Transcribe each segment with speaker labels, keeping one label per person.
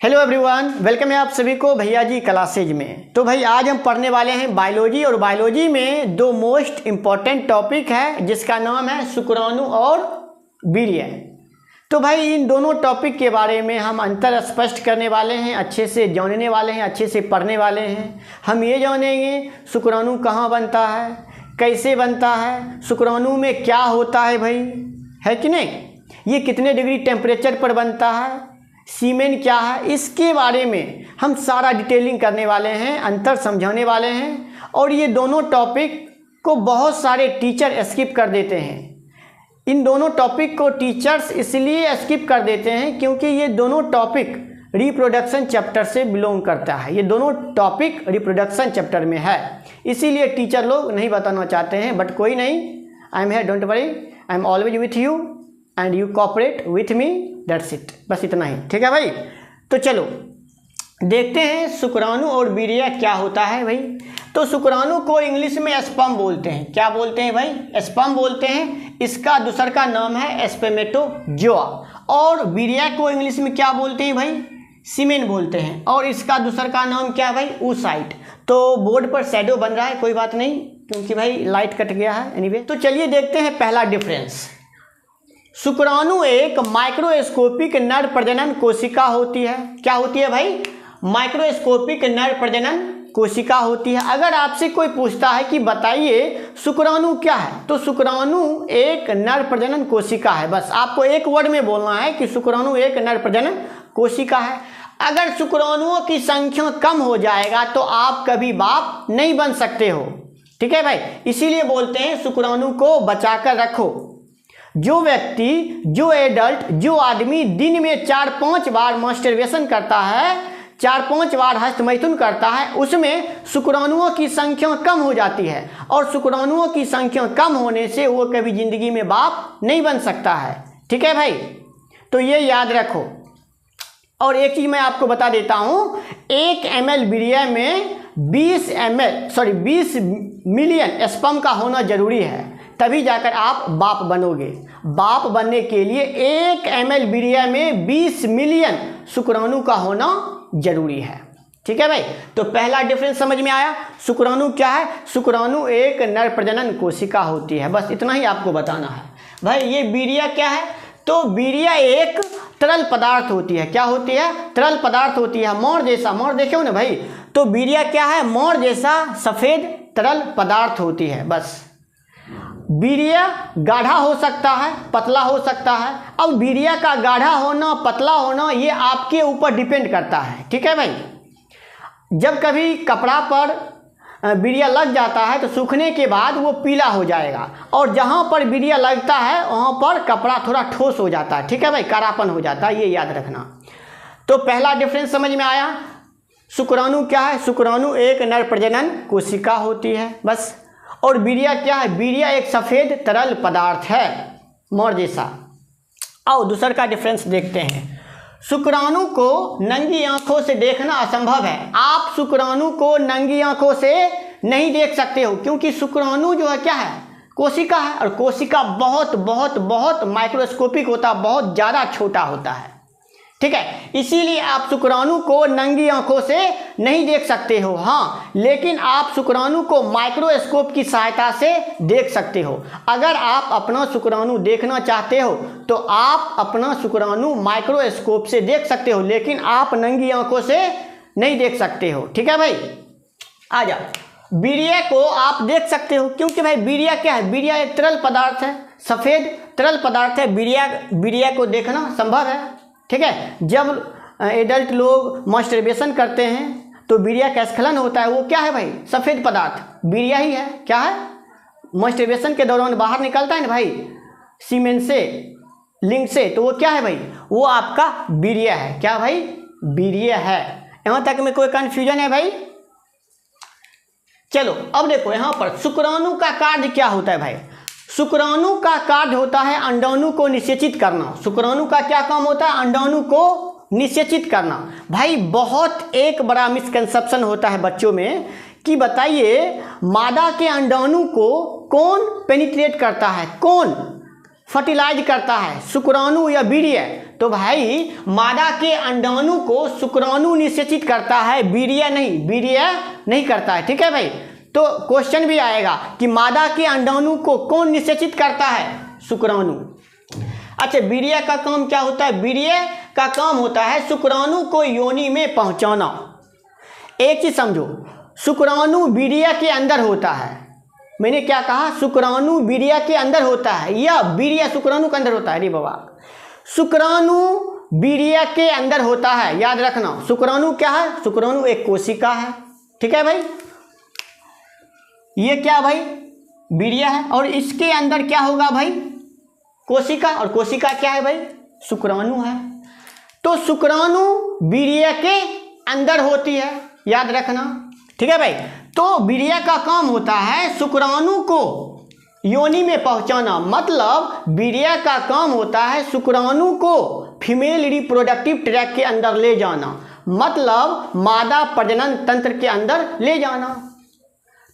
Speaker 1: Hello everyone, welcome है आप सभी को भैया जी क्लासेज में। तो भाई आज हम पढ़ने वाले हैं बायोलॉजी, और बायोलॉजी में दो मोस्ट इम्पॉर्टेंट टॉपिक है जिसका नाम है शुक्राणु और वीर्य। तो भाई इन दोनों टॉपिक के बारे में हम अंतर स्पष्ट करने वाले हैं, अच्छे से जानने वाले हैं, अच्छे से पढ़ने वाले हैं। हम ये जानेंगे शुक्राणु कहाँ बनता है, कैसे बनता है, शुक्राणु में क्या होता है भाई, है कि नहीं, ये कितने डिग्री टेम्परेचर पर बनता है, सीमेन क्या है, इसके बारे में हम सारा डिटेलिंग करने वाले हैं, अंतर समझाने वाले हैं। और ये दोनों टॉपिक को बहुत सारे टीचर स्किप कर देते हैं। इन दोनों टॉपिक को टीचर्स इसलिए स्किप कर देते हैं क्योंकि ये दोनों टॉपिक रिप्रोडक्शन चैप्टर से बिलोंग करता है। ये दोनों टॉपिक रिप्रोडक्शन चैप्टर में है, इसीलिए टीचर लोग नहीं बताना चाहते हैं। बट कोई नहीं, I am here, don't worry, I am always with you and you cooperate with me, that's it, बस इतना ही, ठीक है भाई। तो चलो देखते हैं शुक्राणु और वीर्य क्या होता है भाई। तो शुक्राणु को इंग्लिश में स्पर्म बोलते हैं। क्या बोलते हैं भाई? स्पर्म बोलते हैं। इसका दूसर का नाम है स्पर्मेटोजोआ। और वीर्य को इंग्लिश में क्या बोलते हैं भाई? सीमेन बोलते हैं। और इसका दूसर का नाम क्या है भाई? oocyte। तो बोर्ड पर शैडो बन रहा है, कोई बात नहीं क्योंकि भाई लाइट कट गया है। एनीवे, तो चलिए देखते हैं पहला डिफरेंस। शुक्राणु एक माइक्रोस्कोपिक नर प्रजनन कोशिका होती है। क्या होती है भाई? माइक्रोस्कोपिक नर प्रजनन कोशिका होती है। अगर आपसे कोई पूछता है कि बताइए शुक्राणु क्या है, तो शुक्राणु एक नर प्रजनन कोशिका है। बस आपको एक वर्ड में बोलना है कि शुक्राणु एक नर प्रजनन कोशिका है। अगर शुक्राणुओं की संख्या कम हो जाएगा तो आप कभी बाप नहीं बन सकते हो, ठीक है भाई। इसीलिए बोलते हैं शुक्राणु को बचाकर रखो। जो व्यक्ति, जो एडल्ट, जो आदमी दिन में 4-5 बार मास्टरबेशन करता है, 4-5 बार हस्तमैथुन करता है, उसमें शुक्राणुओं की संख्या कम हो जाती है। और शुक्राणुओं की संख्या कम होने से वो कभी जिंदगी में बाप नहीं बन सकता है, ठीक है भाई। तो ये याद रखो। और एक चीज मैं आपको बता देता हूं, 1 ml वीर्य में 20 मिलियन स्पर्म का होना जरूरी है, तभी जाकर आप बाप बनोगे। बाप बनने के लिए 1 ml वीर्य में 20 मिलियन शुक्राणु का होना जरूरी है, ठीक है भाई। तो पहला डिफरेंस समझ में आया। शुक्राणु क्या है? शुक्राणु एक नर प्रजनन कोशिका होती है, बस इतना ही आपको बताना है भाई। ये वीर्य क्या है? तो वीर्य एक तरल पदार्थ होती है। क्या होती है? तरल पदार्थ होती है, मोर जैसा। मोर देखे हो ना भाई, तो वीर्य क्या है? मोर जैसा सफेद तरल पदार्थ होती है। बस वीर्य गाढ़ा हो सकता है, पतला हो सकता है। अब वीर्य का गाढ़ा होना, पतला होना, ये आपके ऊपर डिपेंड करता है, ठीक है भाई। जब कभी कपड़ा पर वीर्य लग जाता है तो सूखने के बाद वो पीला हो जाएगा, और जहाँ पर वीर्य लगता है वहाँ पर कपड़ा थोड़ा ठोस हो जाता है, ठीक है भाई, कारापन हो जाता है, ये याद रखना। तो पहला डिफरेंस समझ में आया। शुक्राणु क्या है? शुक्राणु एक नर प्रजनन कोशिका होती है, बस। और वीर्य क्या है? वीर्य एक सफेद तरल पदार्थ है, मोर जैसा। आओ दूसर का डिफरेंस देखते हैं। शुक्राणु को नंगी आंखों से देखना असंभव है। आप शुक्राणु को नंगी आंखों से नहीं देख सकते हो, क्योंकि शुक्राणु जो है क्या है? कोशिका है, और कोशिका बहुत बहुत बहुत माइक्रोस्कोपिक होता है, बहुत ज़्यादा छोटा होता है, ठीक है। इसीलिए आप शुक्राणु को नंगी आंखों से नहीं देख सकते हो। हाँ, लेकिन आप शुक्राणु को माइक्रोस्कोप की सहायता से देख सकते हो। अगर आप अपना शुक्राणु देखना चाहते हो तो आप अपना शुक्राणु माइक्रोस्कोप से देख सकते हो, लेकिन आप नंगी आंखों से नहीं देख सकते हो, ठीक है भाई। आ जाओ, वीर्य को आप देख सकते हो, क्योंकि भाई वीर्य क्या है? वीर्य एक तरल पदार्थ है, सफेद तरल पदार्थ है। वीर्य को देखना संभव है, ठीक है। जब एडल्ट लोग मास्टरबेशन करते हैं तो वीर्य का स्खलन होता है, वो क्या है भाई? सफेद पदार्थ, वीर्य ही है। क्या है? मास्टरबेशन के दौरान बाहर निकलता है ना भाई, सीमेन से, लिंग से, तो वो क्या है भाई? वो आपका वीर्य है। क्या भाई? वीर्य है। यहाँ तक में कोई कंफ्यूजन है भाई? चलो अब देखो, यहाँ पर शुक्राणु का कार्य क्या होता है भाई? शुक्राणु का कार्य होता है अंडाणु को निषेचित करना। शुक्राणु का क्या काम होता है? अंडाणु को निषेचित करना। भाई बहुत एक बड़ा मिसकंसेप्शन होता है बच्चों में कि बताइए मादा के अंडाणु को कौन पेनिट्रेट करता है? कौन? फर्टिलाइज करता है, शुक्राणु या वीर्य? तो भाई मादा के अंडाणु को शुक्राणु निषेचित करता है, वीर्य नहीं करता है। ठीक है भाई, तो क्वेश्चन भी आएगा कि मादा के अंडाणु को कौन निषेचित करता है? शुक्राणु। अच्छा, वीर्य का काम क्या होता है? वीर्य का काम होता है शुक्राणु को योनि में पहुंचाना। एक चीज समझो, शुक्राणु वीर्य के अंदर होता है। मैंने क्या कहा? शुक्राणु वीर्य के अंदर होता है या वीर्य शुक्राणु के अंदर होता है? अरे बाबा, शुक्राणु वीर्य के अंदर होता है, याद रखना। शुक्राणु क्या है? शुक्राणु एक कोशिका है। ठीक है भाई, ये क्या भाई? वीर्य है, और इसके अंदर क्या होगा भाई? कोशिका। और कोशिका क्या है भाई? शुक्राणु है। तो शुक्राणु वीर्य के अंदर होती है, याद रखना। ठीक है भाई, तो वीर्य का काम होता है शुक्राणु को योनि में पहुंचाना। मतलब वीर्य का काम होता है शुक्राणु को फीमेल रिप्रोडक्टिव ट्रैक्ट के अंदर ले जाना, मतलब मादा प्रजनन तंत्र के अंदर ले जाना।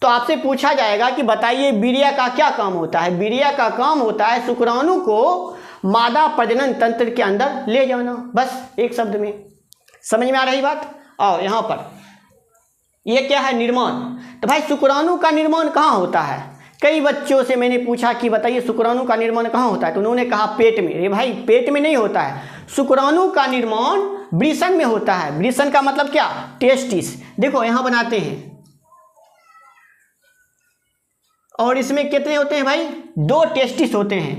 Speaker 1: तो आपसे पूछा जाएगा कि बताइए वीर्य का क्या काम होता है? वीर्य का काम होता है शुक्राणु को मादा प्रजनन तंत्र के अंदर ले जाना। बस एक शब्द में समझ में आ रही बात? और यहाँ पर ये क्या है? निर्माण। तो भाई शुक्राणु का निर्माण कहाँ होता है? कई बच्चों से मैंने पूछा कि बताइए शुक्राणु का निर्माण कहाँ होता है, तो उन्होंने कहा पेट में। अरे भाई, पेट में नहीं होता है, शुक्राणु का निर्माण वृषण में होता है। वृषण का मतलब क्या? टेस्टिस। देखो यहाँ बनाते हैं, और इसमें कितने होते हैं भाई? 2 टेस्टिस होते हैं।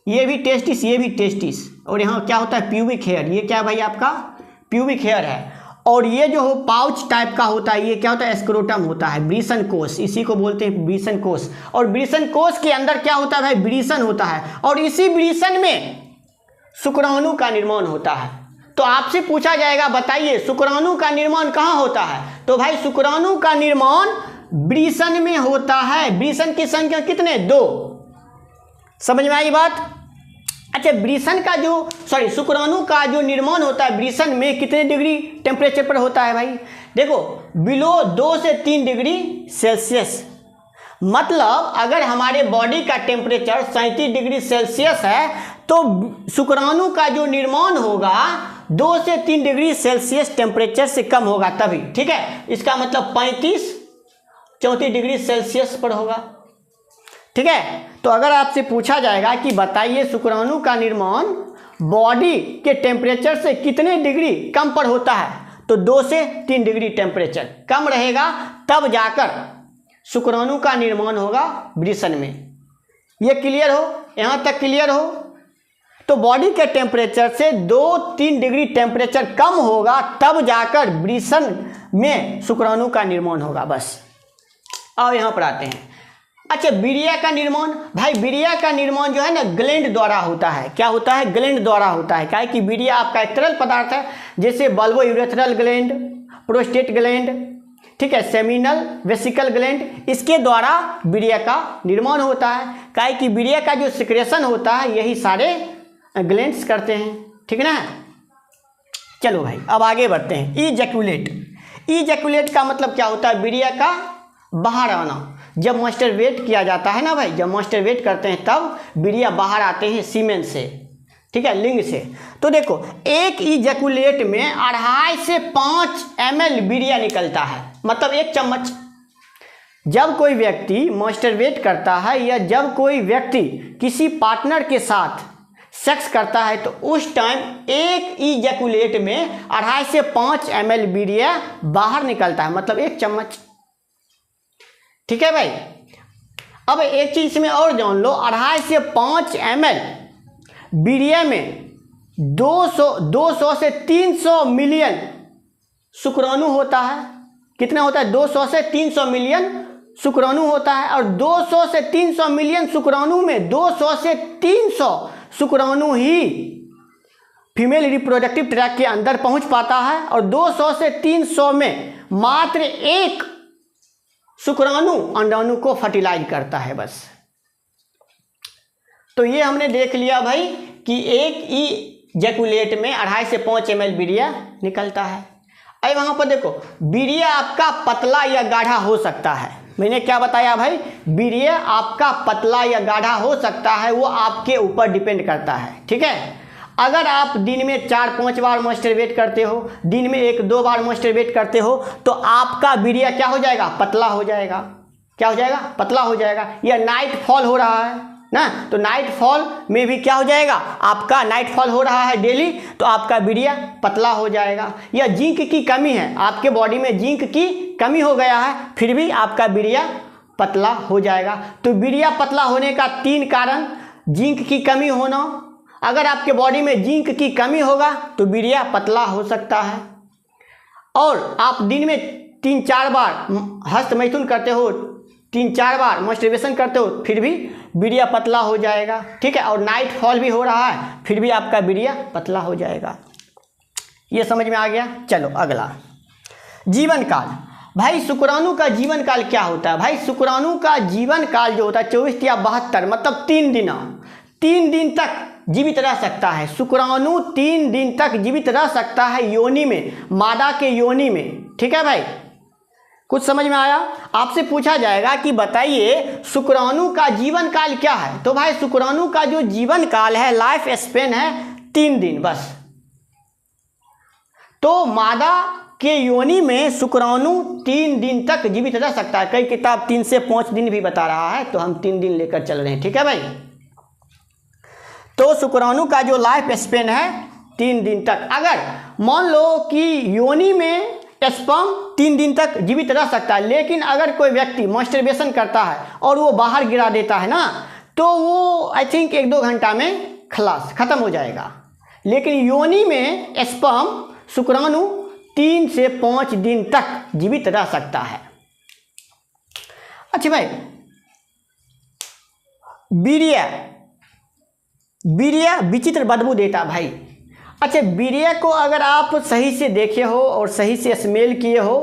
Speaker 1: ये भी टेस्टिस, ये भी टेस्टिस। और यहाँ क्या होता है? Pubic hair. ये क्या भाई? आपका प्यूबिक हेयर है। और ये जो पाउच टाइप का होता है, ये क्या होता है? स्क्रोटम होता है, वृषण कोश, इसी को बोलते हैं वृषण कोश। और वृषण कोश के अंदर क्या होता है भाई? वृषण होता है, और इसी वृषण में शुक्राणु का निर्माण होता है। तो आपसे पूछा जाएगा बताइए शुक्राणु का निर्माण कहाँ होता है? तो भाई शुक्राणु का निर्माण वृषण में होता है। वृषण की संख्या कितने? 2। समझ में आई बात? अच्छा, वृषण का जो शुक्राणु का जो निर्माण होता है वृषण में कितने डिग्री टेम्परेचर पर होता है भाई? देखो, बिलो 2 से 3 डिग्री सेल्सियस। मतलब अगर हमारे बॉडी का टेम्परेचर 37 डिग्री सेल्सियस है, तो शुक्राणु का जो निर्माण होगा 2 से 3 डिग्री सेल्सियस टेम्परेचर से कम होगा तभी। ठीक है, इसका मतलब 35-34 डिग्री सेल्सियस पर होगा। ठीक है, तो अगर आपसे पूछा जाएगा कि बताइए शुक्राणु का निर्माण बॉडी के टेम्परेचर से कितने डिग्री कम पर होता है, तो 2 से 3 डिग्री टेम्परेचर कम रहेगा, तब जाकर शुक्राणु का निर्माण होगा वृषण में। ये क्लियर हो? यहाँ तक क्लियर हो? तो बॉडी के टेम्परेचर से 2-3 डिग्री टेम्परेचर कम होगा, तब जाकर वृषण में शुक्राणु का निर्माण होगा। बस। और यहाँ पर आते हैं। अच्छा, वीर्य का निर्माण। भाई वीर्य का निर्माण जो है ना, ग्लैंड द्वारा होता है। क्या होता है? ग्लैंड द्वारा होता है। क्या है कि वीर्य आपका एक तरल पदार्थ है, जैसे bulbo urethral gland, prostate gland, ठीक है, सेमिनल वेसिकल ग्लैंड, इसके द्वारा वीर्य का निर्माण होता है। क्या है कि वीर्य का जो सिक्रेशन होता है यही सारे ग्लैंड्स करते हैं। ठीक ना? चलो भाई, अब आगे बढ़ते हैं। इजैकुलेट। इजैकुलेट का मतलब क्या होता है? वीर्य का बाहर आना। जब मास्टरबेट किया जाता है ना भाई, जब मास्टरबेट करते हैं तब वीर्य बाहर आते हैं सीमेन से, ठीक है, लिंग से। तो देखो, एक इजैकुलेट में 2.5 से 5 ml वीर्य निकलता है, मतलब 1 चम्मच। जब कोई व्यक्ति मास्टरबेट करता है या जब कोई व्यक्ति किसी पार्टनर के साथ सेक्स करता है, तो उस टाइम एक इजैकुलेट में 2.5 से 5 ml वीर्य बाहर निकलता है, मतलब 1 चम्मच। ठीक है भाई। अब एक चीज इसमें और जान लो, 2.5 से 5 ml वीर्य में 200 से 300 मिलियन शुक्राणु होता है। कितना होता है? 200 से 300 मिलियन शुक्राणु होता है। और 200 से 300 मिलियन शुक्राणु में 200 से 300 शुक्राणु ही फीमेल रिप्रोडक्टिव ट्रैक्ट के अंदर पहुंच पाता है, और 200 से 300 में मात्र 1 शुक्राणु अंडाणु को फर्टिलाइज करता है। बस। तो ये हमने देख लिया भाई कि एक इजैकुलेट में 2.5 से 5 ml वीर्य निकलता है। अब वहां पर देखो, वीर्य आपका पतला या गाढ़ा हो सकता है। मैंने क्या बताया भाई, वीर्य आपका पतला या गाढ़ा हो सकता है, वो आपके ऊपर डिपेंड करता है। ठीक है, अगर आप दिन में 4-5 बार मास्टरबेट करते हो, दिन में 1-2 बार मास्टरबेट करते हो, तो आपका वीर्य क्या हो जाएगा, पतला हो जाएगा। क्या हो जाएगा, पतला हो जाएगा। या नाइट फॉल हो रहा है ना, तो नाइट फॉल में भी क्या हो जाएगा, आपका नाइट फॉल हो रहा है डेली, तो आपका वीर्य पतला हो जाएगा। या जिंक की कमी है, आपके बॉडी में जिंक की कमी हो गया है, फिर भी आपका वीर्य पतला हो जाएगा। तो वीर्य पतला होने का 3 कारण, जिंक की कमी होना, अगर आपके बॉडी में जिंक की कमी होगा तो वीर्य पतला हो सकता है। और आप दिन में 3-4 बार हस्त मैथुन करते हो, 3-4 बार मास्टरबेशन करते हो, फिर भी वीर्य पतला हो जाएगा। ठीक है, और नाइट फॉल भी हो रहा है, फिर भी आपका वीर्य पतला हो जाएगा। ये समझ में आ गया। चलो अगला, जीवन काल। भाई शुक्राणु का जीवन काल क्या होता है? भाई शुक्राणु का जीवन काल जो होता है 24 या 72, मतलब 3 दिन तक जीवित रह सकता है। शुक्राणु 3 दिन तक जीवित रह सकता है योनि में, मादा के योनि में। ठीक है भाई, कुछ समझ में आया? आपसे पूछा जाएगा कि बताइए शुक्राणु का जीवन काल क्या है, तो भाई शुक्राणु का जो जीवन काल है, लाइफ स्पेन है 3 दिन बस। तो मादा के योनि में शुक्राणु 3 दिन तक जीवित रह सकता है। कई किताब 3 से 5 दिन भी बता रहा है, तो हम 3 दिन लेकर चल रहे हैं। ठीक है भाई, तो शुक्राणु का जो लाइफ स्पेन है 3 दिन तक। अगर मान लो कि योनि में स्पर्म 3 दिन तक जीवित रह सकता है, लेकिन अगर कोई व्यक्ति मास्टरबेशन करता है और वो बाहर गिरा देता है ना, तो वो आई थिंक 1-2 घंटा में खलास खत्म हो जाएगा। लेकिन योनि में स्पर्म शुक्राणु 3 से 5 दिन तक जीवित रह सकता है। अच्छा भाई, वीर्य विचित्र बदबू देता भाई। अच्छा, वीर्य को अगर आप सही से देखे हो और सही से स्मेल किए हो,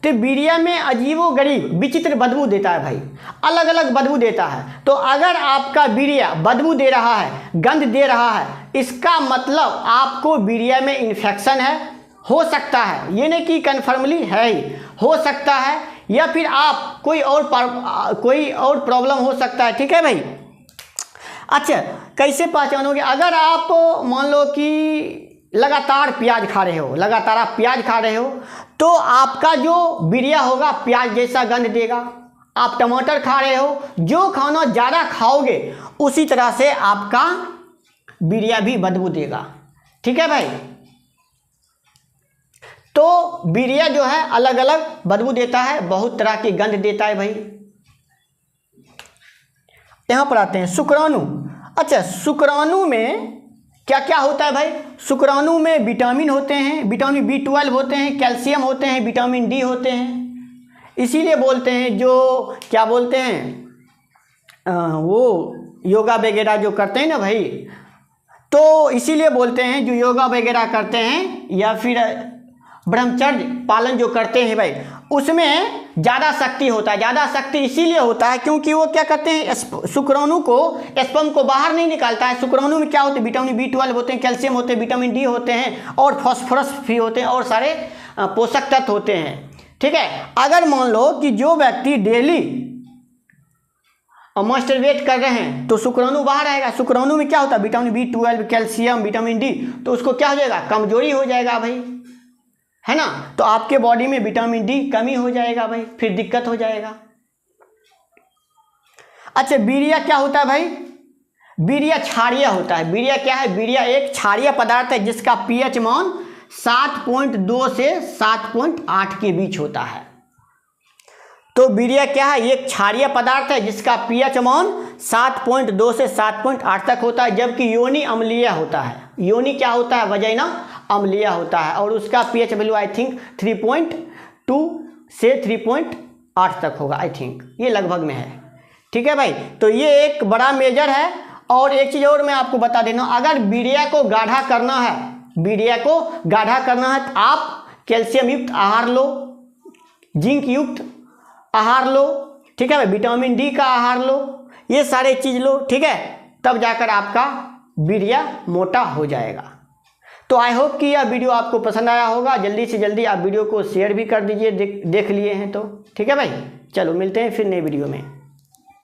Speaker 1: तो वीर्य में अजीबोगरीब विचित्र बदबू देता है भाई, अलग अलग बदबू देता है। तो अगर आपका वीर्य बदबू दे रहा है, गंध दे रहा है, इसका मतलब आपको वीर्य में इन्फेक्शन है, हो सकता है, ये नहीं कि कन्फर्मली है ही, हो सकता है, या फिर आप कोई और प्रॉब्लम हो सकता है। ठीक है भाई। अच्छा, कैसे पहचानोगे? अगर आप मान लो कि लगातार प्याज खा रहे हो, लगातार आप प्याज खा रहे हो, तो आपका जो वीर्य होगा प्याज जैसा गंध देगा। आप टमाटर खा रहे हो, जो खाना ज़्यादा खाओगे उसी तरह से आपका वीर्य भी बदबू देगा। ठीक है भाई, तो वीर्य जो है अलग अलग बदबू देता है, बहुत तरह की गंध देता है भाई। यहाँ पर आते हैं शुक्राणु। अच्छा, शुक्राणु में क्या क्या होता है भाई? शुक्राणु में विटामिन होते हैं, विटामिन B12 होते हैं, कैल्शियम होते हैं, विटामिन D होते हैं। इसीलिए बोलते हैं, जो क्या बोलते हैं वो योगा वगैरह जो करते हैं ना भाई, तो इसीलिए बोलते हैं जो योगा वगैरह करते हैं या फिर ब्रह्मचर्य पालन जो करते हैं भाई, उसमें ज़्यादा शक्ति होता है। ज़्यादा शक्ति इसीलिए होता है क्योंकि वो क्या करते हैं, शुक्राणु को, स्पर्म को बाहर नहीं निकालता है। शुक्राणु में क्या होते हैं, विटामिन B12 होते हैं, कैल्शियम होते हैं, विटामिन D होते हैं, और फॉस्फोरस भी होते हैं, और सारे पोषक तत्व होते हैं। ठीक है, अगर मान लो कि जो व्यक्ति डेली मास्टरबेट कर रहे हैं तो शुक्राणु बाहर आएगा। शुक्राणु में क्या होता है, vitamin B12, calcium, vitamin D, तो उसको क्या हो जाएगा, कमजोरी हो जाएगा भाई, है ना। तो आपके बॉडी में विटामिन D कमी हो जाएगा भाई, फिर दिक्कत हो जाएगा। अच्छा, वीर्य क्या होता है भाई? वीर्य क्षारीय होता है। वीर्य क्या है? वीर्य एक क्षारीय पदार्थ है जिसका pH मान 7.2 से 7.8 के बीच होता है। तो वीर्य क्या है? एक क्षारीय पदार्थ है जिसका pH मान 7.2 से 7.8 तक होता है, जबकि योनि अम्लीय होता है। योनि क्या होता है? वजाइना अम्लीय होता है, और उसका pH वैल्यू आई थिंक 3.2 से 3.8 तक होगा, आई थिंक ये लगभग में है। ठीक है भाई, तो ये एक बड़ा मेजर है। और एक चीज़ और मैं आपको बता देना, अगर वीर्य को गाढ़ा करना है, वीर्य को गाढ़ा करना है, तो आप कैल्शियम युक्त आहार लो, जिंक युक्त आहार लो, ठीक है भाई, विटामिन D का आहार लो, ये सारे चीज़ लो, ठीक है, तब जाकर आपका वीर्य मोटा हो जाएगा। तो आई होप कि यह वीडियो आपको पसंद आया होगा। जल्दी से जल्दी आप वीडियो को शेयर भी कर दीजिए, देख लिए हैं तो। ठीक है भाई, चलो मिलते हैं फिर नए वीडियो में।